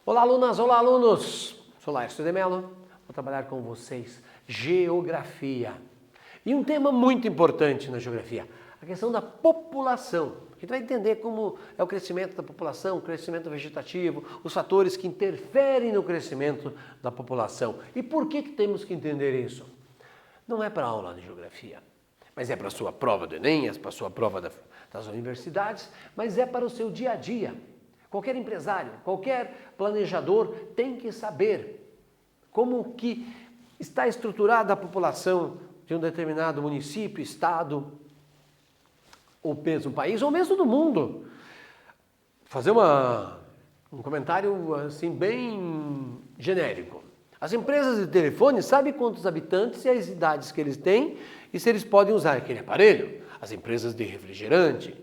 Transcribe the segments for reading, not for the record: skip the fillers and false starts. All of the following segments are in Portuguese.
Olá, alunas, olá, alunos! Sou Laércio de Mello, vou trabalhar com vocês geografia. E um tema muito importante na geografia, a questão da população. A gente vai entender como é o crescimento da população, o crescimento vegetativo, os fatores que interferem no crescimento da população. E por que temos que entender isso? Não é para a aula de geografia, mas é para a sua prova do Enem, é para a sua prova das universidades, mas é para o seu dia a dia. Qualquer empresário, qualquer planejador tem que saber como que está estruturada a população de um determinado município, estado, ou mesmo país, ou mesmo do mundo. Fazer um comentário assim bem genérico. As empresas de telefone sabem quantos habitantes e as idades que eles têm e se eles podem usar aquele aparelho. As empresas de refrigerante,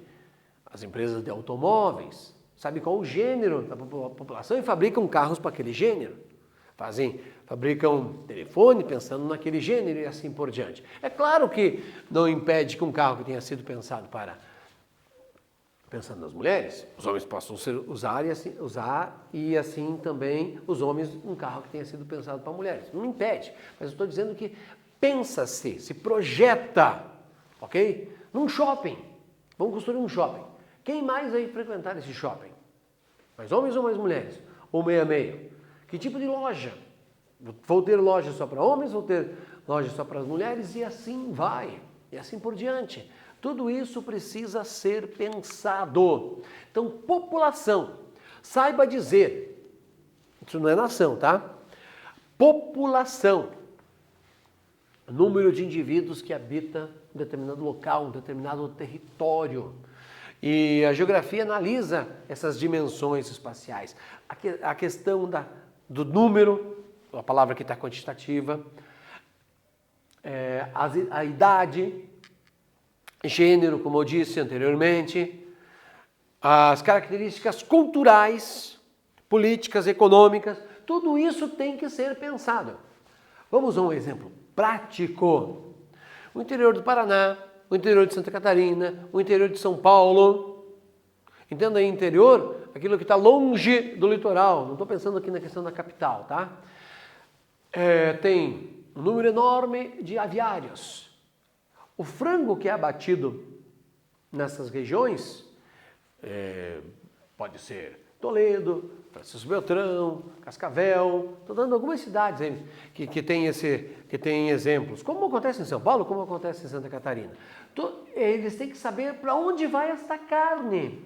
as empresas de automóveis, sabem qual o gênero da população e fabricam carros para aquele gênero. Fabricam telefone pensando naquele gênero e assim por diante. É claro que não impede que um carro que tenha sido pensado pensando nas mulheres, os homens possam usar e assim também os homens um carro que tenha sido pensado para mulheres. Não impede, mas eu estou dizendo que pensa-se, se projeta, ok? Num shopping. Vamos construir um shopping. Quem mais vai frequentar esse shopping? Mais homens ou mais mulheres? Ou meio a meio? Que tipo de loja? Vou ter loja só para homens, vou ter loja só para as mulheres e assim vai. E assim por diante. Tudo isso precisa ser pensado. Então, população. Saiba dizer. Isso não é nação, tá? População. Número de indivíduos que habita um determinado local, um determinado território. E a geografia analisa essas dimensões espaciais. A questão do número, a palavra que está quantitativa, a idade, gênero, como eu disse anteriormente, as características culturais, políticas, econômicas, tudo isso tem que ser pensado. Vamos a um exemplo prático. O interior do Paraná, o interior de Santa Catarina, o interior de São Paulo. Entenda aí, interior, aquilo que está longe do litoral. Não estou pensando aqui na questão da capital, tá? Tem um número enorme de aviários. O frango que é abatido nessas regiões pode ser Toledo, Francisco Beltrão, Cascavel. Estou dando algumas cidades aí que tem exemplos. Como acontece em São Paulo, como acontece em Santa Catarina. Eles têm que saber para onde vai essa carne.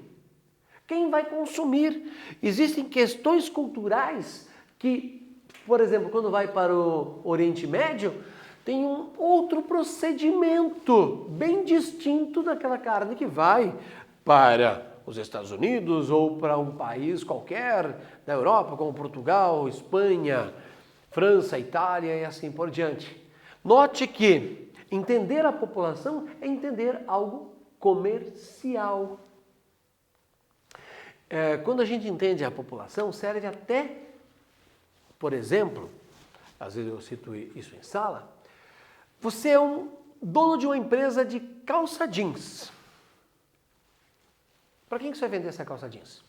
Quem vai consumir? Existem questões culturais que, por exemplo, quando vai para o Oriente Médio, tem um outro procedimento bem distinto daquela carne que vai para os Estados Unidos ou para um país qualquer da Europa, como Portugal, Espanha, França, Itália e assim por diante. Note que entender a população é entender algo comercial. Quando a gente entende a população, serve até, por exemplo, às vezes eu cito isso em sala, você é um dono de uma empresa de calça jeans. Para quem que você vai vender essa calça jeans?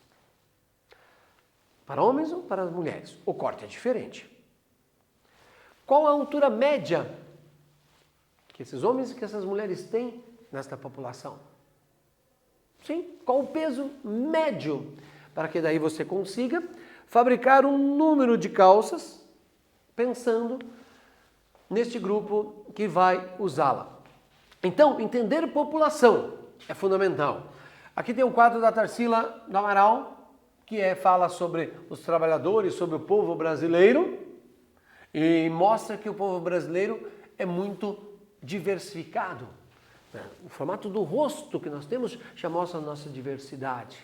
Para homens ou para as mulheres? O corte é diferente. Qual a altura média que esses homens e que essas mulheres têm nesta população? Sim, qual o peso médio? Para que daí você consiga fabricar um número de calças pensando neste grupo que vai usá-la. Então, entender população é fundamental. Aqui tem um quadro da Tarsila do Amaral, que fala sobre os trabalhadores, sobre o povo brasileiro, e mostra que o povo brasileiro é muito diversificado. O formato do rosto que nós temos já mostra a nossa diversidade.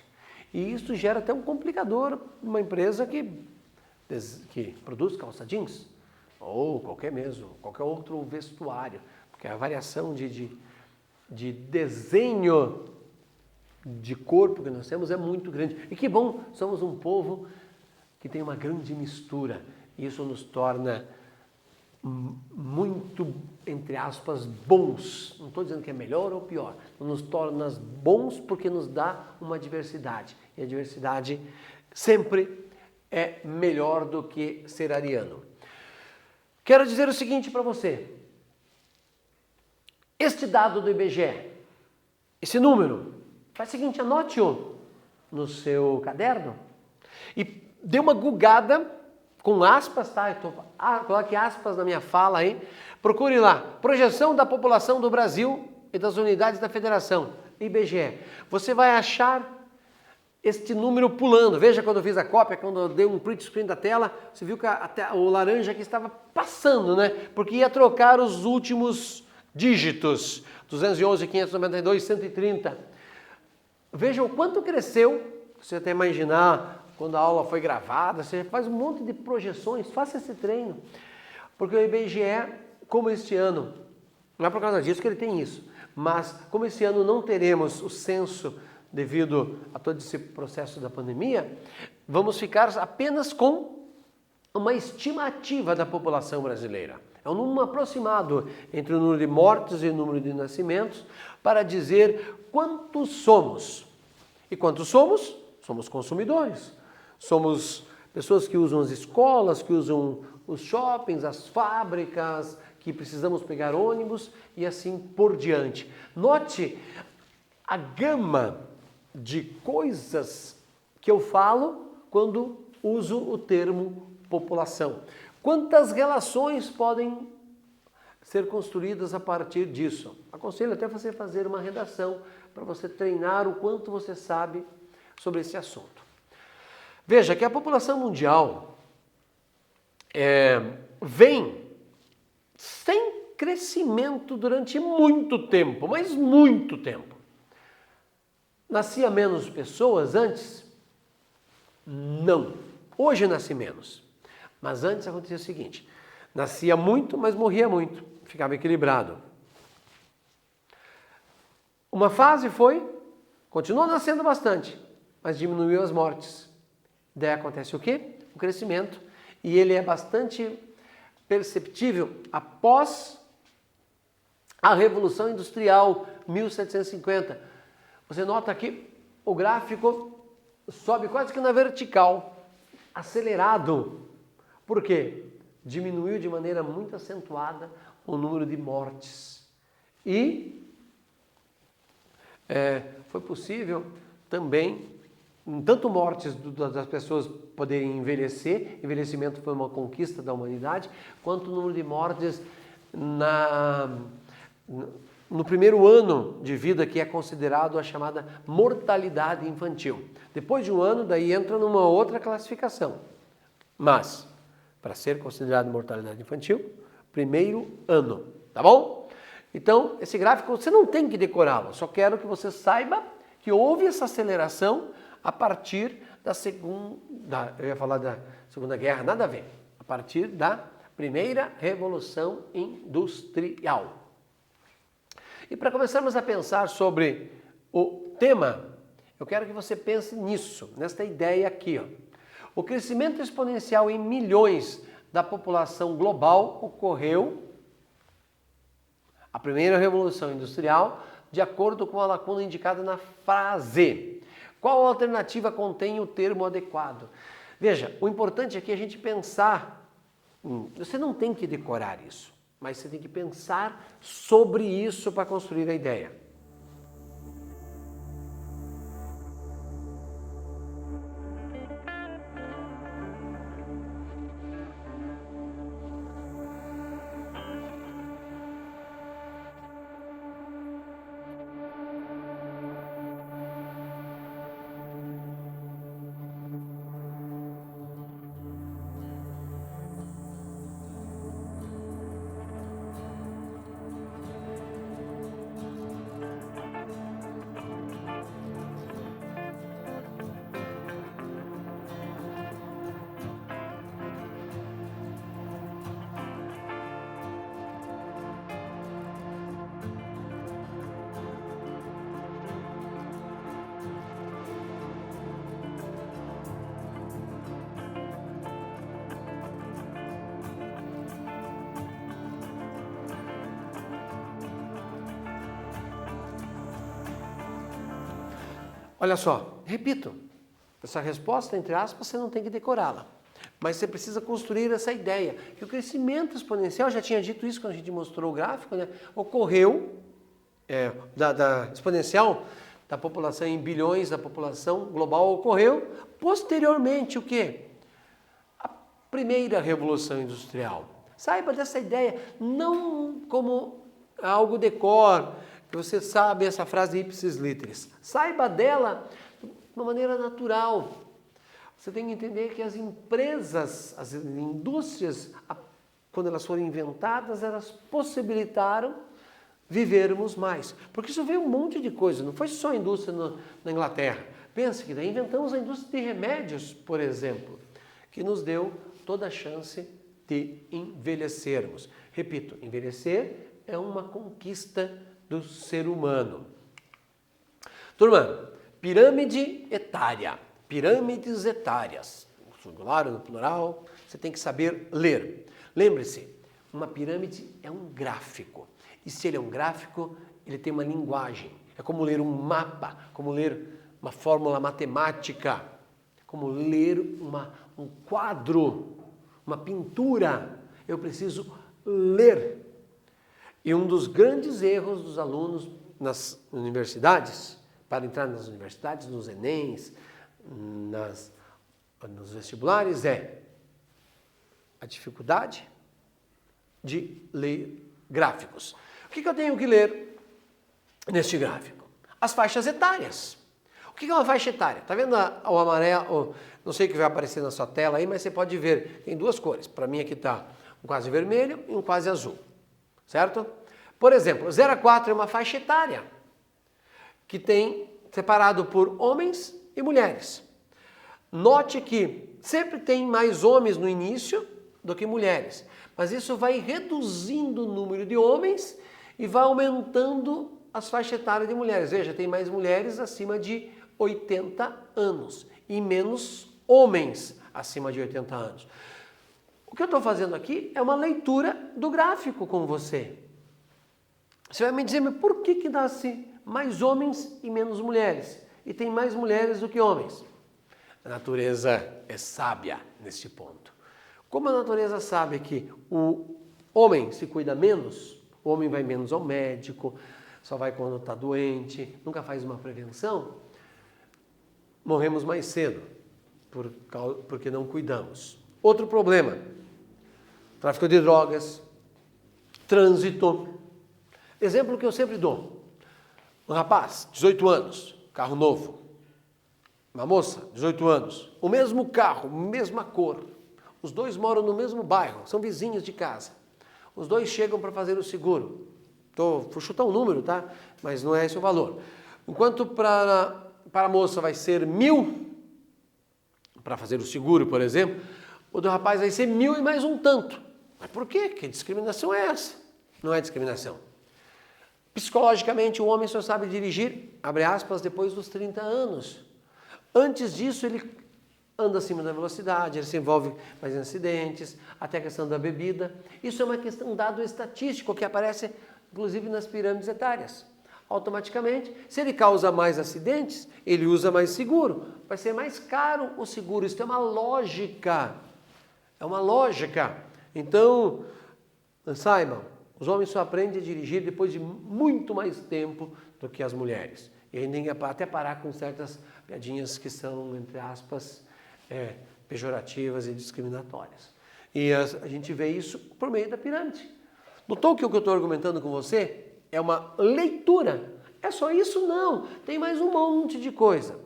E isso gera até um complicador numa empresa que produz calça jeans, ou qualquer outro vestuário, porque a variação de desenho de corpo que nós temos é muito grande. E que bom, somos um povo que tem uma grande mistura. Isso nos torna muito, entre aspas, bons. Não estou dizendo que é melhor ou pior. Nos torna bons porque nos dá uma diversidade. E a diversidade sempre é melhor do que ser ariano. Quero dizer o seguinte para você. Este dado do IBGE, esse número, faz o seguinte, anote-o no seu caderno e dê uma gugada com aspas, tá? Coloque aspas na minha fala aí. Procure lá, projeção da população do Brasil e das unidades da federação, IBGE. Você vai achar este número pulando. Veja quando eu fiz a cópia, quando eu dei um print screen da tela, você viu que o laranja aqui estava passando, né? Porque ia trocar os últimos dígitos, 211, 592, 130. Veja o quanto cresceu, você até imaginar quando a aula foi gravada, você faz um monte de projeções, faça esse treino. Porque o IBGE, como este ano, não é por causa disso que ele tem isso, mas como esse ano não teremos o censo devido a todo esse processo da pandemia, vamos ficar apenas com uma estimativa da população brasileira. É um número aproximado entre o número de mortes e o número de nascimentos para dizer quantos somos. E quantos somos? Somos consumidores. Somos pessoas que usam as escolas, que usam os shoppings, as fábricas, que precisamos pegar ônibus e assim por diante. Note a gama de coisas que eu falo quando uso o termo população. Quantas relações podem ser construídas a partir disso? Aconselho até você fazer uma redação para você treinar o quanto você sabe sobre esse assunto. Veja que a população mundial vem sem crescimento durante muito tempo, mas muito tempo. Nascia menos pessoas antes? Não. Hoje nasce menos. Mas antes acontecia o seguinte, nascia muito, mas morria muito, ficava equilibrado. Uma fase continuou nascendo bastante, mas diminuiu as mortes. Daí acontece o quê? O crescimento, e ele é bastante perceptível após a Revolução Industrial, 1750. Você nota que o gráfico sobe quase que na vertical, acelerado. Por quê? Diminuiu de maneira muito acentuada o número de mortes. E foi possível também, tanto mortes das pessoas poderem envelhecer, envelhecimento foi uma conquista da humanidade, quanto o número de mortes no primeiro ano de vida, que é considerado a chamada mortalidade infantil. Depois de um ano, daí entra numa outra classificação. Mas, para ser considerado mortalidade infantil, primeiro ano, tá bom? Então, esse gráfico você não tem que decorá-lo, só quero que você saiba que houve essa aceleração a partir da eu ia falar da Segunda Guerra, nada a ver, a partir da primeira Revolução Industrial. E para começarmos a pensar sobre o tema, eu quero que você pense nisso, nesta ideia aqui, ó. O crescimento exponencial em milhões da população global ocorreu, a primeira revolução industrial, de acordo com a lacuna indicada na frase. Qual alternativa contém o termo adequado? Veja, o importante aqui é a gente pensar, você não tem que decorar isso, mas você tem que pensar sobre isso para construir a ideia. Olha só, repito, essa resposta, entre aspas, você não tem que decorá-la. Mas você precisa construir essa ideia, que o crescimento exponencial, já tinha dito isso quando a gente mostrou o gráfico, né? Ocorreu, da exponencial da população em bilhões, da população global, ocorreu posteriormente o quê? A primeira revolução industrial. Saiba dessa ideia, não como algo decor, que você sabe essa frase ipsis literis. Saiba dela de uma maneira natural. Você tem que entender que as empresas, as indústrias, quando elas foram inventadas, elas possibilitaram vivermos mais. Porque isso veio um monte de coisa, não foi só a indústria na Inglaterra. Pense que daí inventamos a indústria de remédios, por exemplo, que nos deu toda a chance de envelhecermos. Repito, envelhecer é uma conquista do ser humano. Turma, pirâmide etária. Pirâmides etárias, no singular ou no plural, você tem que saber ler. Lembre-se, uma pirâmide é um gráfico. E se ele é um gráfico, ele tem uma linguagem. É como ler um mapa, como ler uma fórmula matemática, como ler um quadro, uma pintura. Eu preciso ler. E um dos grandes erros dos alunos nas universidades, para entrar nas universidades, nos ENEMs, nos vestibulares, é a dificuldade de ler gráficos. O que eu tenho que ler neste gráfico? As faixas etárias. O que é uma faixa etária? Está vendo o amarelo? Não sei o que vai aparecer na sua tela aí, mas você pode ver. Tem duas cores. Para mim aqui está um quase vermelho e um quase azul. Certo? Por exemplo, 0 a 4 é uma faixa etária que tem separado por homens e mulheres. Note que sempre tem mais homens no início do que mulheres, mas isso vai reduzindo o número de homens e vai aumentando as faixas etárias de mulheres. Veja, tem mais mulheres acima de 80 anos e menos homens acima de 80 anos. O que eu estou fazendo aqui é uma leitura do gráfico com você. Você vai me dizer, mas por que nasce mais homens e menos mulheres? E tem mais mulheres do que homens? A natureza é sábia neste ponto. Como a natureza sabe que o homem se cuida menos, o homem vai menos ao médico, só vai quando está doente, nunca faz uma prevenção, morremos mais cedo, porque não cuidamos. Outro problema, tráfico de drogas, trânsito. Exemplo que eu sempre dou, um rapaz, 18 anos, carro novo. Uma moça, 18 anos, o mesmo carro, mesma cor. Os dois moram no mesmo bairro, são vizinhos de casa. Os dois chegam para fazer o seguro. Vou chutar um número, tá? Mas não é esse o valor. Enquanto para a moça vai ser 1.000, para fazer o seguro, por exemplo, o do rapaz vai ser 1.000 e mais um tanto. Mas por quê? Que discriminação é essa? Não é discriminação. Psicologicamente, o homem só sabe dirigir, abre aspas, depois dos 30 anos. Antes disso, ele anda acima da velocidade, ele se envolve mais em acidentes, até a questão da bebida. Isso é uma questão, um dado estatístico que aparece, inclusive, nas pirâmides etárias. Automaticamente, se ele causa mais acidentes, ele usa mais seguro. Vai ser mais caro o seguro. Isso é uma lógica. É uma lógica. Então, saibam, os homens só aprendem a dirigir depois de muito mais tempo do que as mulheres. E ainda tem que até parar com certas piadinhas que são, entre aspas, pejorativas e discriminatórias. E a gente vê isso por meio da pirâmide. Notou que o que eu estou argumentando com você é uma leitura? É só isso? Não. Tem mais um monte de coisa.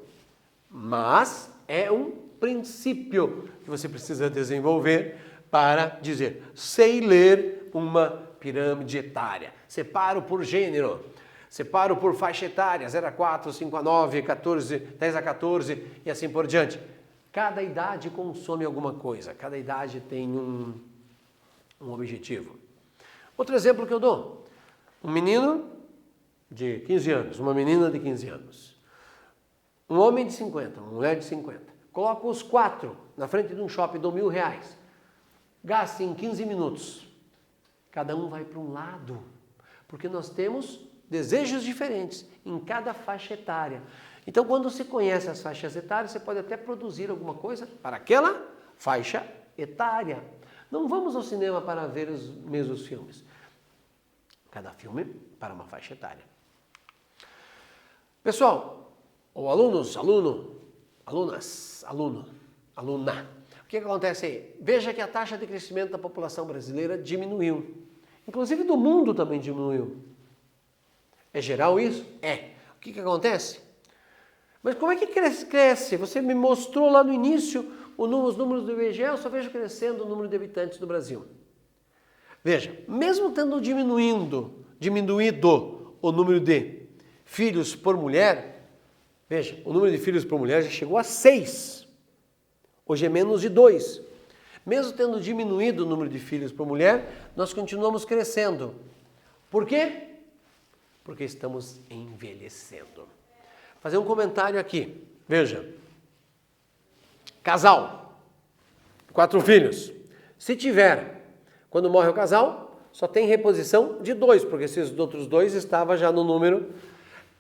Mas é um princípio que você precisa desenvolver para dizer, sei ler uma pirâmide etária. Separo por gênero. Separo por faixa etária, 0 a 4, 5 a 9, 14, 10 a 14 e assim por diante. Cada idade consome alguma coisa, cada idade tem um objetivo. Outro exemplo que eu dou, um menino de 15 anos, uma menina de 15 anos, um homem de 50, uma mulher de 50. Coloco os 4 na frente de um shopping, dou R$1.000. Gaste em 15 minutos. Cada um vai para um lado, porque nós temos desejos diferentes em cada faixa etária. Então, quando você conhece as faixas etárias, você pode até produzir alguma coisa para aquela faixa etária. Não vamos ao cinema para ver os mesmos filmes. Cada filme para uma faixa etária. Pessoal, ou alunos, alunas, aluna. O que acontece aí? Veja que a taxa de crescimento da população brasileira diminuiu. Inclusive do mundo também diminuiu. É geral isso? É. O que acontece? Mas como é que cresce? Você me mostrou lá no início os números do IBGE, eu só vejo crescendo o número de habitantes do Brasil. Veja, mesmo tendo diminuído o número de filhos por mulher, veja, o número de filhos por mulher já chegou a 6. Hoje é menos de 2. Mesmo tendo diminuído o número de filhos por mulher, nós continuamos crescendo. Por quê? Porque estamos envelhecendo. Vou fazer um comentário aqui. Veja. Casal. 4 filhos. Se tiver, quando morre o casal, só tem reposição de 2, porque esses outros 2 estavam já no número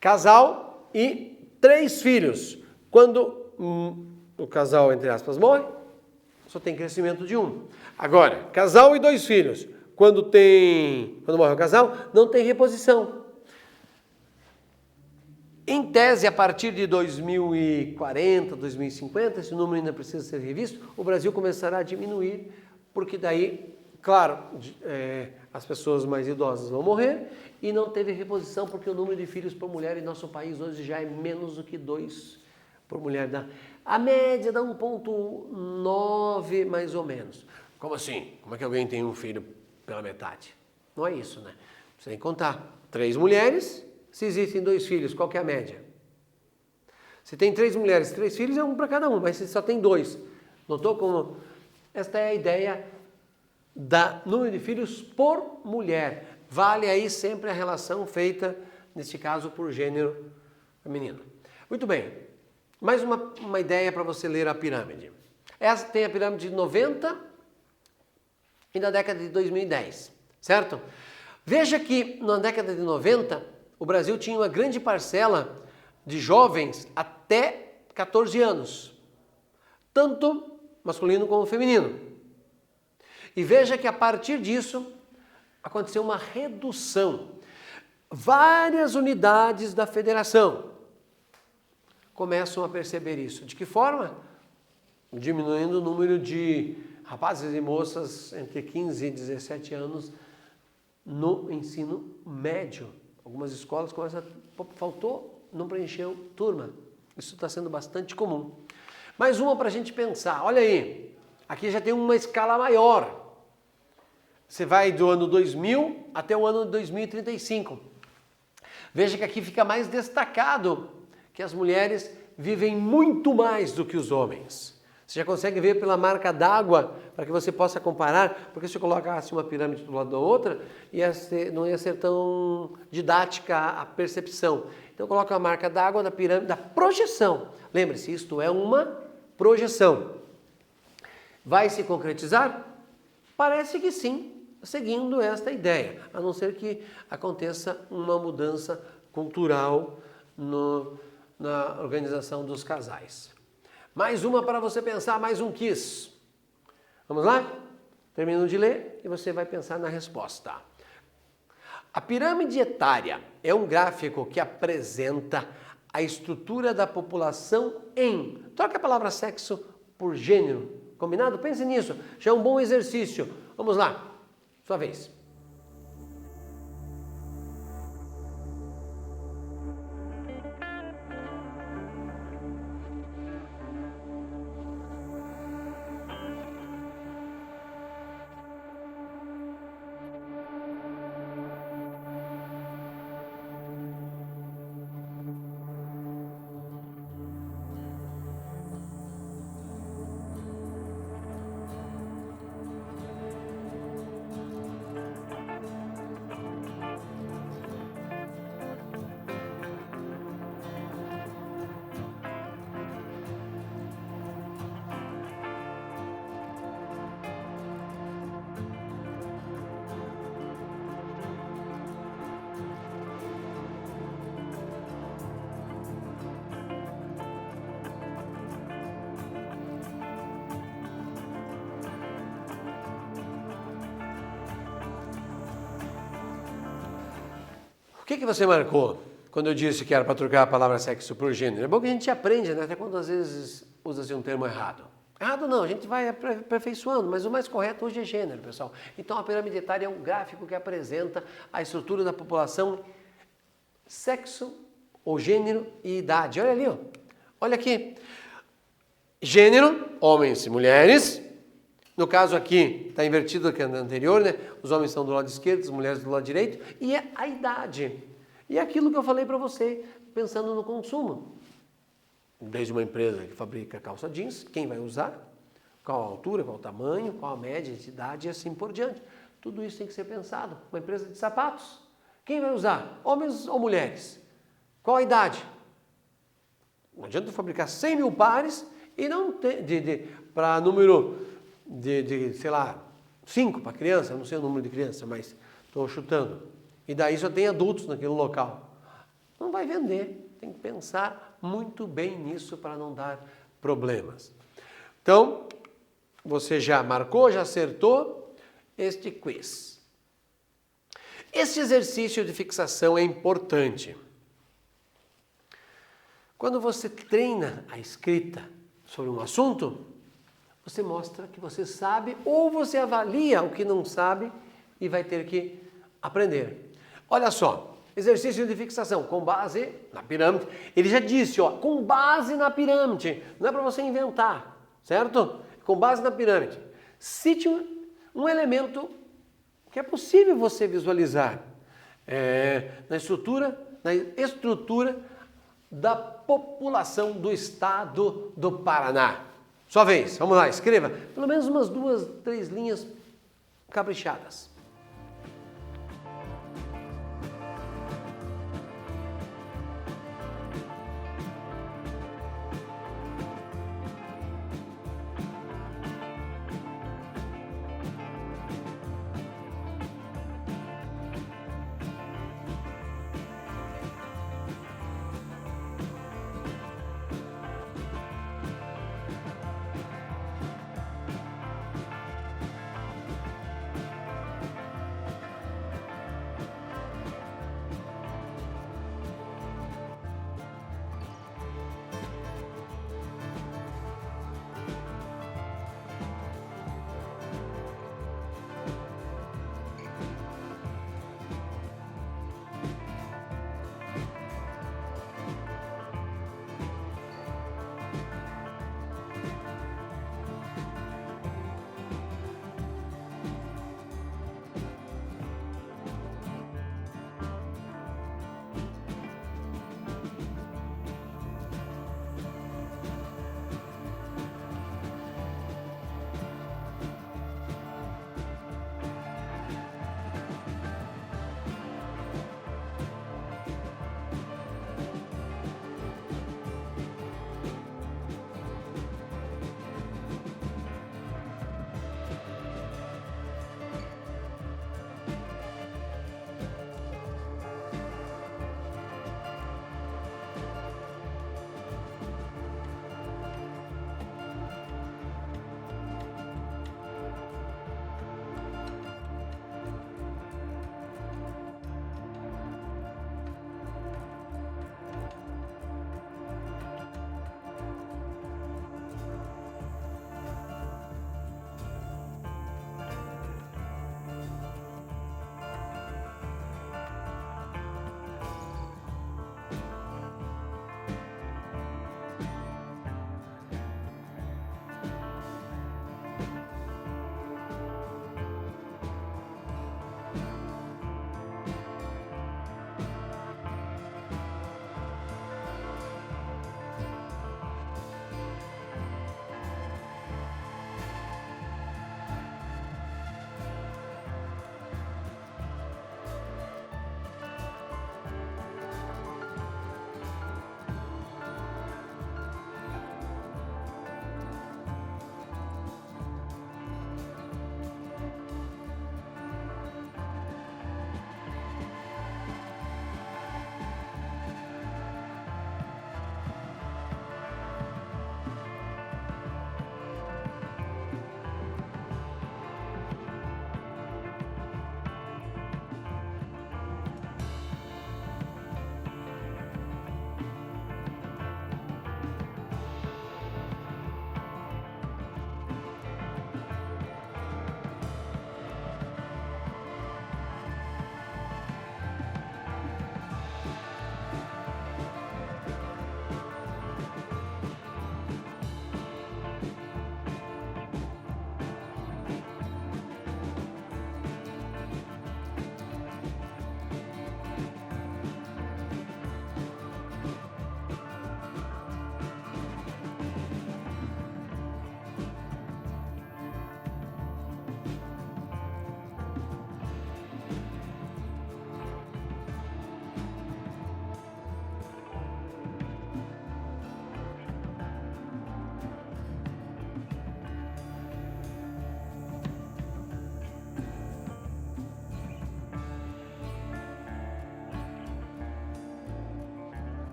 casal e 3 filhos. Quando o casal, entre aspas, morre, só tem crescimento de 1. Agora, casal e 2 filhos. Quando morre o casal, não tem reposição. Em tese, a partir de 2040, 2050, esse número ainda precisa ser revisto, o Brasil começará a diminuir, porque daí, claro, as pessoas mais idosas vão morrer e não teve reposição, porque o número de filhos por mulher em nosso país hoje já é menos do que 2 por mulher. A média dá 1,9 mais ou menos. Como assim? Como é que alguém tem um filho pela metade? Não é isso, né? Você tem que contar 3 mulheres. Se existem 2 filhos, qual que é a média? Se tem 3 mulheres e 3 filhos, é 1 para cada um, mas se só tem 2. Notou como? Esta é a ideia da número de filhos por mulher. Vale aí sempre a relação feita, neste caso, por gênero feminino. Muito bem. Mais uma ideia para você ler a pirâmide. Essa tem a pirâmide de 90 e na década de 2010, certo? Veja que na década de 90, o Brasil tinha uma grande parcela de jovens até 14 anos, tanto masculino como feminino. E veja que a partir disso aconteceu uma redução. Várias unidades da federação começam a perceber isso. De que forma? Diminuindo o número de rapazes e moças entre 15 e 17 anos no ensino médio. Algumas escolas faltou, não preencheu turma. Isso está sendo bastante comum. Mais uma para a gente pensar. Olha aí, aqui já tem uma escala maior. Você vai do ano 2000 até o ano 2035. Veja que aqui fica mais destacado que as mulheres vivem muito mais do que os homens. Você já consegue ver pela marca d'água, para que você possa comparar, porque se eu colocasse uma pirâmide do lado da outra, não ia ser tão didática a percepção. Então coloca a marca d'água na pirâmide da projeção. Lembre-se, isto é uma projeção. Vai se concretizar? Parece que sim, seguindo esta ideia, a não ser que aconteça uma mudança cultural na organização dos casais. Mais uma para você pensar, mais um quiz. Vamos lá? Termino de ler e você vai pensar na resposta. A pirâmide etária é um gráfico que apresenta a estrutura da população em... Troca a palavra sexo por gênero. Combinado? Pense nisso. Já é um bom exercício. Vamos lá. Sua vez. O que você marcou quando eu disse que era para trocar a palavra sexo por gênero? É bom que a gente aprende, né? Até quando às vezes usa-se um termo errado. Errado não, a gente vai aperfeiçoando, mas o mais correto hoje é gênero, pessoal. Então a pirâmide etária é um gráfico que apresenta a estrutura da população, sexo, ou gênero e idade. Olha ali, ó. Olha aqui. Gênero, homens e mulheres. No caso aqui, está invertido do que no anterior, né? Os homens estão do lado esquerdo, as mulheres do lado direito. E é a idade. E é aquilo que eu falei para você, pensando no consumo. Desde uma empresa que fabrica calça jeans, quem vai usar, qual a altura, qual o tamanho, qual a média de idade e assim por diante. Tudo isso tem que ser pensado. Uma empresa de sapatos, quem vai usar? Homens ou mulheres? Qual a idade? Não adianta fabricar 100 mil pares e não ter, para número sei lá, 5 para criança, não sei o número de criança, mas estou chutando. E daí só tem adultos naquele local. Não vai vender. Tem que pensar muito bem nisso para não dar problemas. Então, você já marcou, já acertou este quiz. Este exercício de fixação é importante. Quando você treina a escrita sobre um assunto, você mostra que você sabe ou você avalia o que não sabe e vai ter que aprender. Olha só. Exercício de fixação com base na pirâmide. Ele já disse, ó, com base na pirâmide. Não é para você inventar, certo? Com base na pirâmide. Cite um elemento que é possível você visualizar na estrutura da população do estado do Paraná. Sua vez, vamos lá, escreva pelo menos umas 2, 3 linhas caprichadas.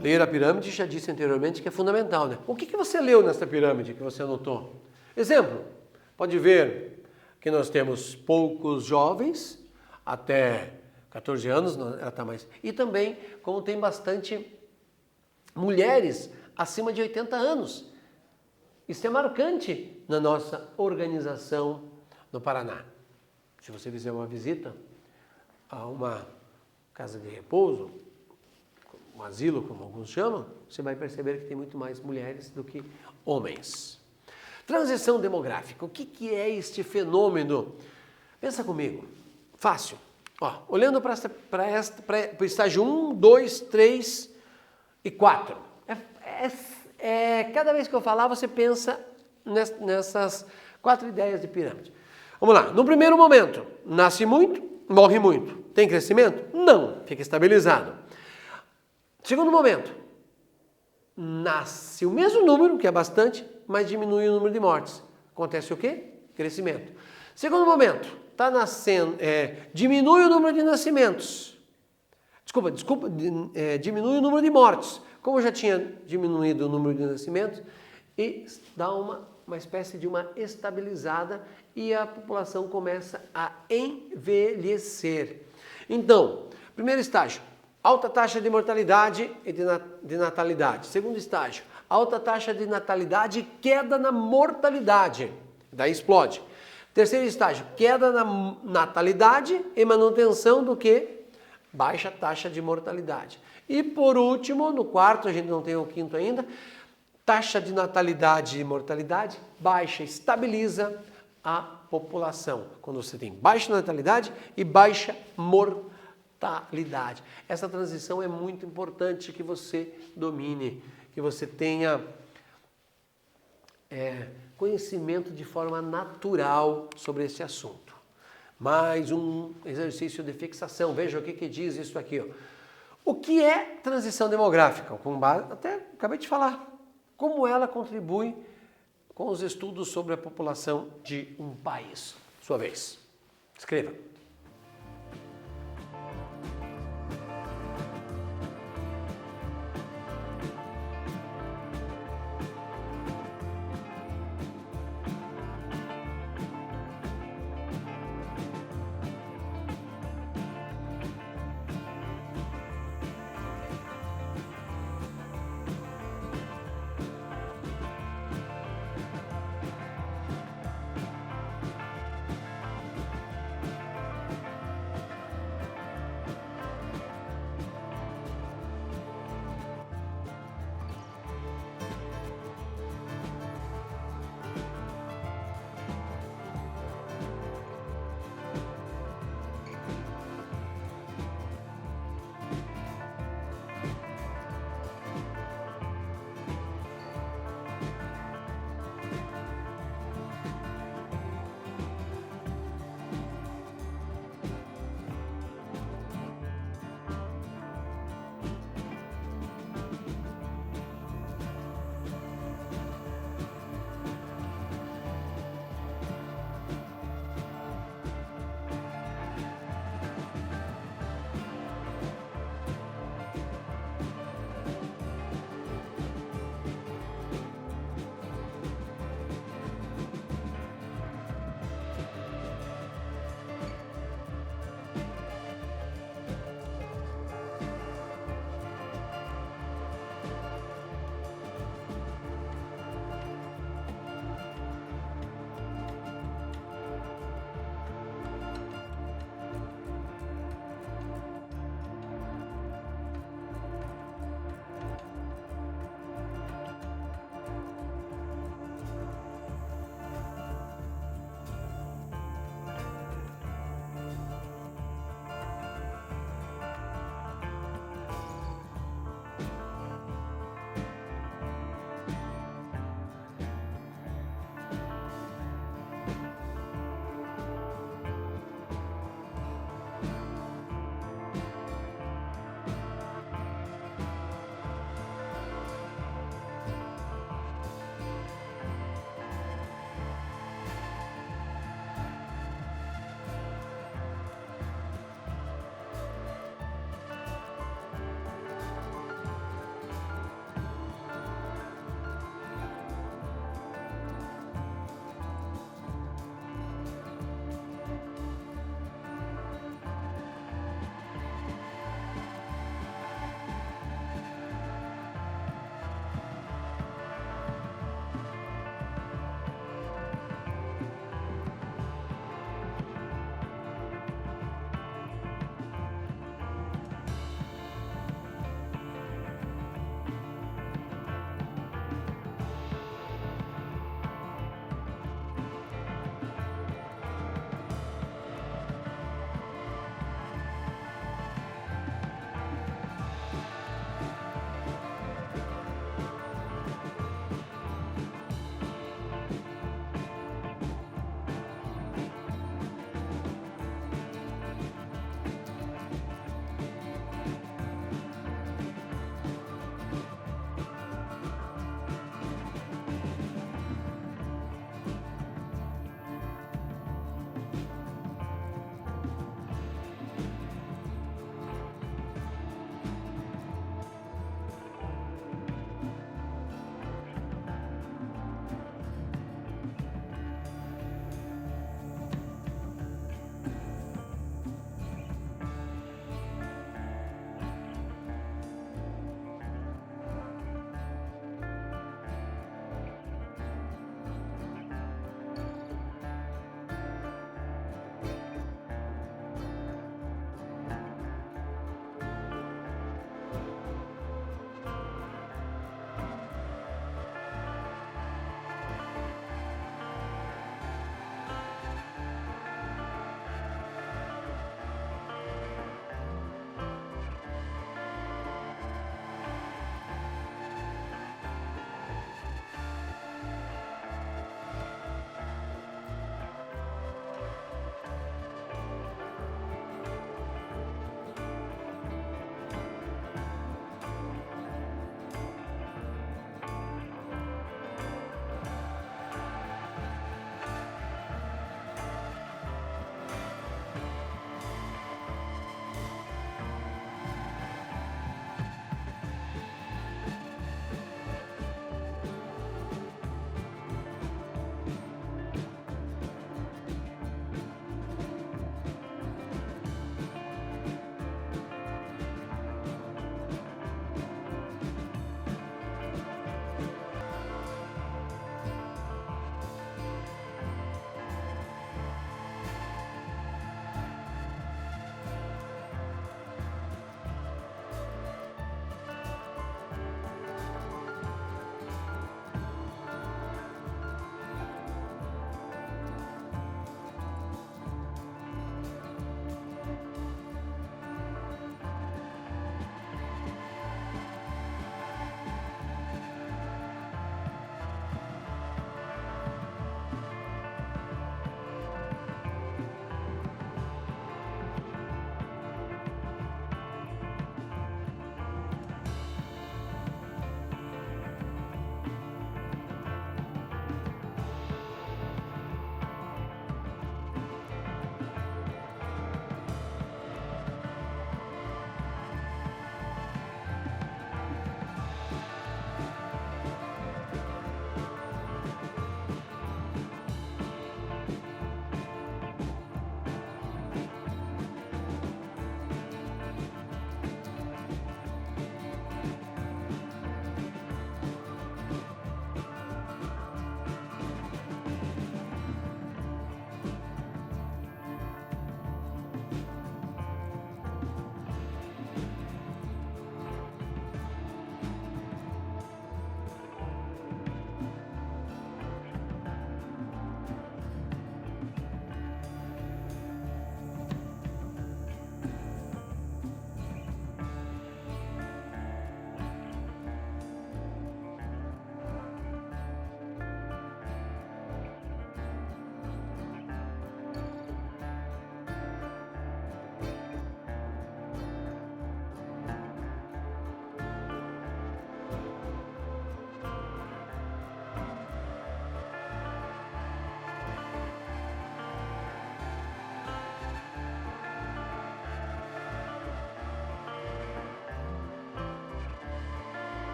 Ler a pirâmide, já disse anteriormente que é fundamental, né? O que você leu nessa pirâmide que você anotou? Exemplo, pode ver que nós temos poucos jovens, até 14 anos, ela está mais. E também, como tem bastante mulheres acima de 80 anos. Isso é marcante na nossa organização no Paraná. Se você fizer uma visita a uma casa de repouso, um asilo, como alguns chamam, você vai perceber que tem muito mais mulheres do que homens. Transição demográfica. O que é este fenômeno? Pensa comigo. Fácil. Ó, olhando para o estágio 1, 2, 3 e 4. Cada vez que eu falar, você pensa nessas 4 ideias de pirâmide. Vamos lá. No primeiro momento, nasce muito, morre muito. Tem crescimento? Não. Fica estabilizado. Segundo momento, nasce o mesmo número, que é bastante, mas diminui o número de mortes. Acontece o quê? Crescimento. Segundo momento, está nascendo, diminui o número de nascimentos. Diminui o número de mortes. Como já tinha diminuído o número de nascimentos, e dá uma espécie de uma estabilizada e a população começa a envelhecer. Então, primeiro estágio, alta taxa de mortalidade e de natalidade. Segundo estágio, alta taxa de natalidade e queda na mortalidade. Daí explode. Terceiro estágio, queda na natalidade e manutenção do que? Baixa taxa de mortalidade. E por último, no quarto, a gente não tem o quinto ainda, taxa de natalidade e mortalidade baixa, estabiliza a população. Quando você tem baixa natalidade e baixa mortalidade. Essa transição é muito importante que você domine, que você tenha conhecimento de forma natural sobre esse assunto. Mais um exercício de fixação. Veja o que diz isso aqui. Ó. O que é transição demográfica? Até acabei de falar. Como ela contribui com os estudos sobre a população de um país. Sua vez. Escreva.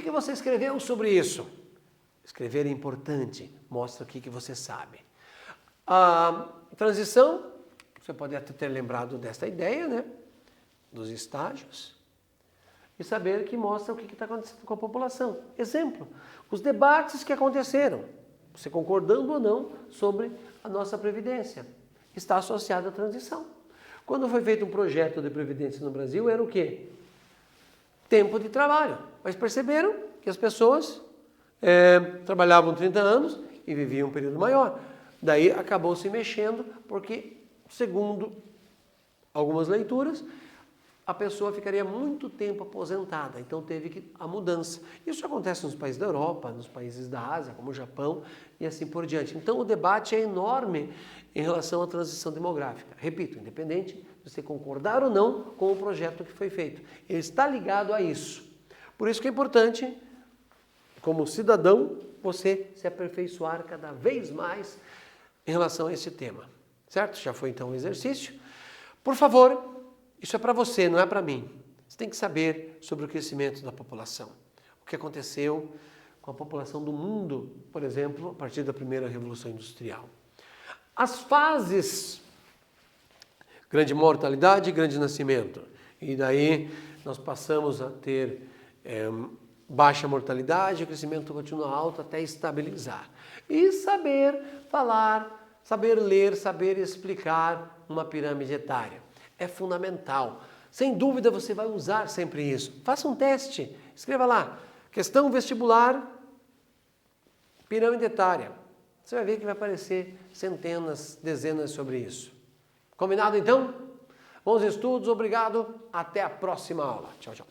que você escreveu sobre isso? Escrever é importante, mostra o que você sabe. A transição, você pode até ter lembrado desta ideia, né? Dos estágios. E saber que mostra o que está acontecendo com a população. Exemplo, os debates que aconteceram, você concordando ou não sobre a nossa Previdência, está associado à transição. Quando foi feito um projeto de Previdência no Brasil, era o quê? Tempo de trabalho. Mas perceberam que as pessoas trabalhavam 30 anos e viviam um período maior. Daí acabou se mexendo, porque, segundo algumas leituras, a pessoa ficaria muito tempo aposentada, então teve a mudança. Isso acontece nos países da Europa, nos países da Ásia, como o Japão e assim por diante. Então o debate é enorme em relação à transição demográfica. Repito, independente de você concordar ou não com o projeto que foi feito. Ele está ligado a isso. Por isso que é importante, como cidadão, você se aperfeiçoar cada vez mais em relação a esse tema. Certo? Já foi então um exercício. Por favor, isso é para você, não é para mim. Você tem que saber sobre o crescimento da população. O que aconteceu com a população do mundo, por exemplo, a partir da primeira Revolução Industrial. As fases, grande mortalidade e grande nascimento. E daí nós passamos a ter baixa mortalidade, o crescimento continua alto até estabilizar. E saber falar, saber ler, saber explicar uma pirâmide etária. É fundamental. Sem dúvida você vai usar sempre isso. Faça um teste. Escreva lá. Questão vestibular, pirâmide etária. Você vai ver que vai aparecer centenas, dezenas sobre isso. Combinado então? Bons estudos, obrigado. Até a próxima aula. Tchau, tchau.